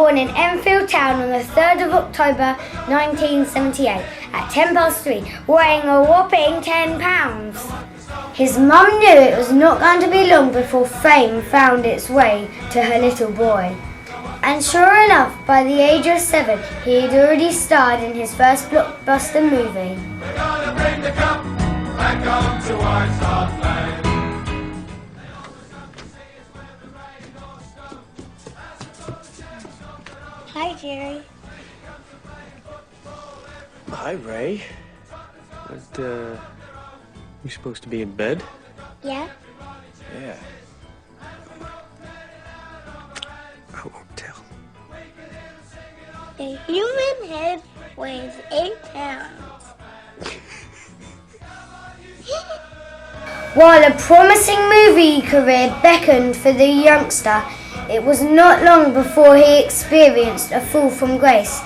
born in Enfield Town on the 3rd of October 1978 at 3:10, weighing a whopping 10 pounds. His mum knew it was not going to be long before fame found its way to her little boy. And sure enough, by the age of 7, he had already starred in his first blockbuster movie. We're gonna bring the cup back home to White Hart Lane. Hi, Jerry. Hi, Ray. You supposed to be in bed? Yeah? Yeah. I won't tell. A human head weighs 8 pounds. While a promising movie career beckoned for the youngster, it was not long before he experienced a fall from grace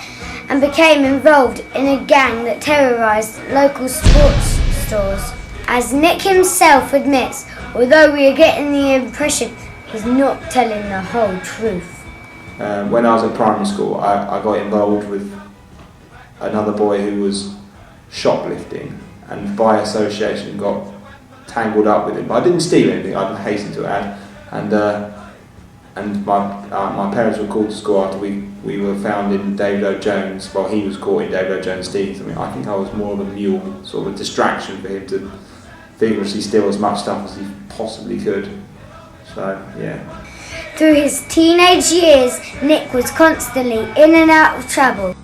and became involved in a gang that terrorised local sports stores. As Nick himself admits, although we are getting the impression he's not telling the whole truth. When I was at primary school, I got involved with another boy who was shoplifting and by association got tangled up with him. But I didn't steal anything, I hasten to add. And my parents were called to school after we were found in David O. Jones. Well, he was caught in David O. Jones stealing something. I think I was more of a mule, sort of a distraction for him to vigorously steal as much stuff as he possibly could. So, yeah. Through his teenage years, Nick was constantly in and out of trouble.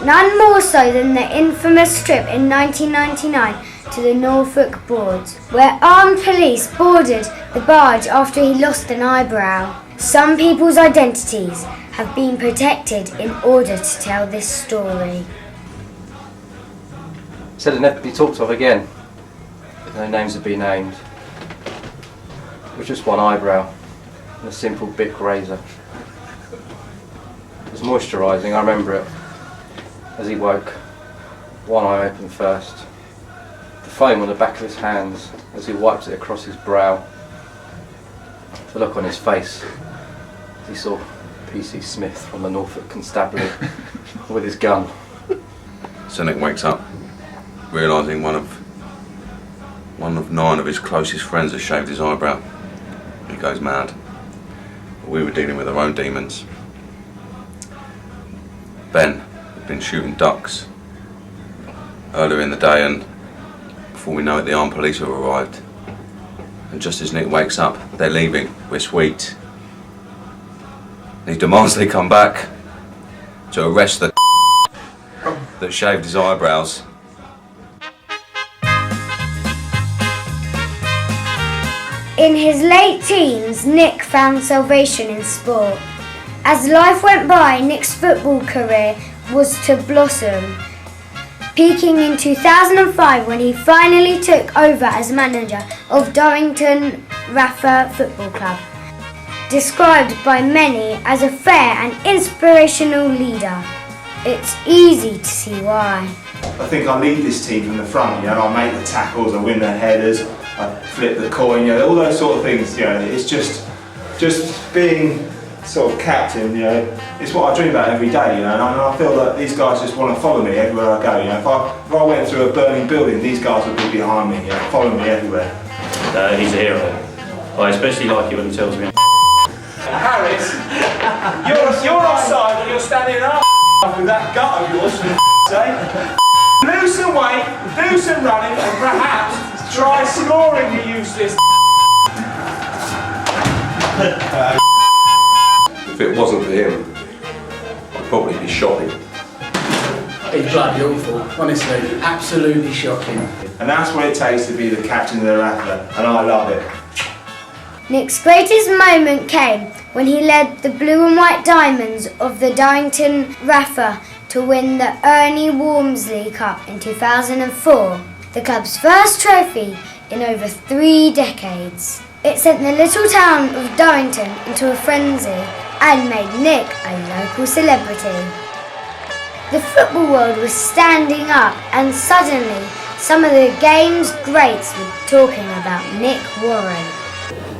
None more so than the infamous trip in 1999 to the Norfolk Broads, where armed police boarded the barge after he lost an eyebrow. Some people's identities have been protected in order to tell this story. Said it'd never be talked of again. No names would be named. It was just one eyebrow and a simple Bic razor. It was moisturising, I remember it. As he woke, one eye open first. The foam on the back of his hands as he wiped it across his brow. The look on his face as he saw P.C. Smith from the Norfolk Constabulary with his gun. So Nick wakes up, realising one of 9 of his closest friends has shaved his eyebrow. He goes mad. But we were dealing with our own demons. Ben had been shooting ducks earlier in the day, and before we know it, the armed police have arrived. And just as Nick wakes up, they're leaving. We're sweet. And he demands they come back to arrest the that shaved his eyebrows. In his late teens, Nick found salvation in sport. As life went by, Nick's football career was to blossom, peaking in 2005 when he finally took over as manager of Darrington Rafa Football Club. Described by many as a fair and inspirational leader, it's easy to see why. I think I lead this team from the front, I make the tackles, I win the headers, I flip the coin, all those sort of things, it's just being sort of captain, it's what I dream about every day, and I feel that these guys just want to follow me everywhere I go, if I went through a burning building, these guys would be behind me, following me everywhere. He's a hero. I especially like it when he tells me. Harris, you're offside and you're standing up with that gut of yours, say. Lose some weight, do some running, and perhaps try scoring, you useless. If it wasn't for him, I'd probably be shocking. It's bloody awful, honestly, absolutely shocking. And that's what it takes to be the captain of the Rafa, and I love it. Nick's greatest moment came when he led the blue and white diamonds of the Darrington Rafa to win the Ernie Walmsley Cup in 2004, the club's first trophy in over 3 decades. It sent the little town of Darrington into a frenzy and made Nick a local celebrity. The football world was standing up, and suddenly some of the game's greats were talking about Nick Warren.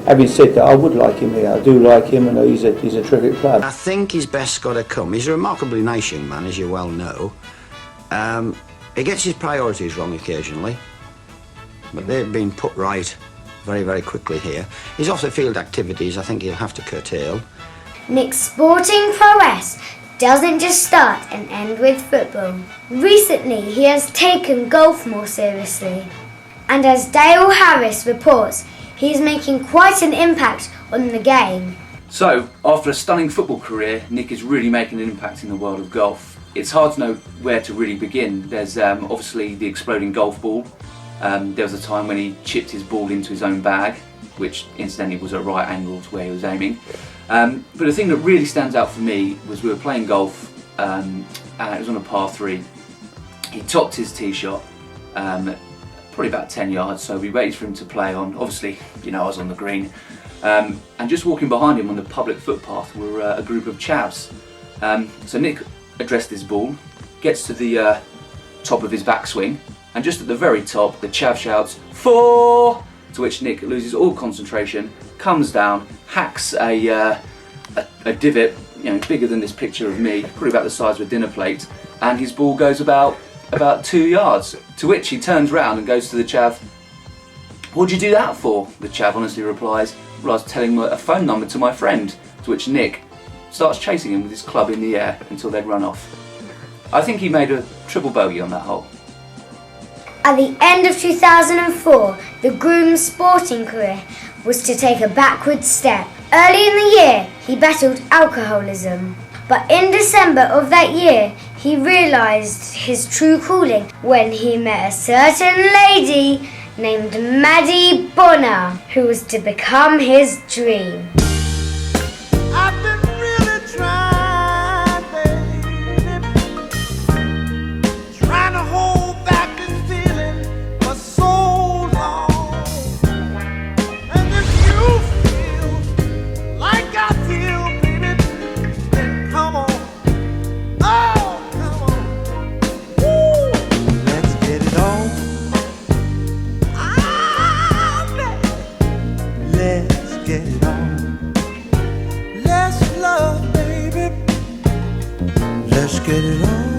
having said that, I would like him here. I do like him, and he's a terrific player. I think his best's got to come. He's a remarkably nice young man, as you well know. He gets his priorities wrong occasionally, but they've been put right very, very quickly here. His off-the-field activities, I think he'll have to curtail. Nick's sporting prowess doesn't just start and end with football. Recently, he has taken golf more seriously. And as Dale Harris reports, he is making quite an impact on the game. So, after a stunning football career, Nick is really making an impact in the world of golf. It's hard to know where to really begin. There's obviously the exploding golf ball. There was a time when he chipped his ball into his own bag, which incidentally was at right angle to where he was aiming. But the thing that really stands out for me was we were playing golf, and it was on a par 3. He topped his tee shot, probably about 10 yards, so we waited for him to play on. Obviously, you know, I was on the green. And just walking behind him on the public footpath were a group of chavs. So Nick addressed his ball, gets to the top of his backswing, and just at the very top, the chav shouts, "4!" To which Nick loses all concentration, comes down, hacks a divot, you know, bigger than this picture of me, probably about the size of a dinner plate, and his ball goes about 2 yards. To which he turns round and goes to the chav, "What'd you do that for?" The chav honestly replies, "Well, I was telling a phone number to my friend." To which Nick starts chasing him with his club in the air until they'd run off. I think he made a triple bogey on that hole. At the end of 2004, the groom's sporting career was to take a backward step. Early in the year, he battled alcoholism. But in December of that year, he realised his true calling when he met a certain lady named Maddie Bonner, who was to become his dream. I've been really trying, baby, trying to hold back this feeling for so long. And if you feel like I feel, baby, then come on. Oh, come on. Woo. Let's get it on. Let's get it on. Let's love, baby. Let's get it on.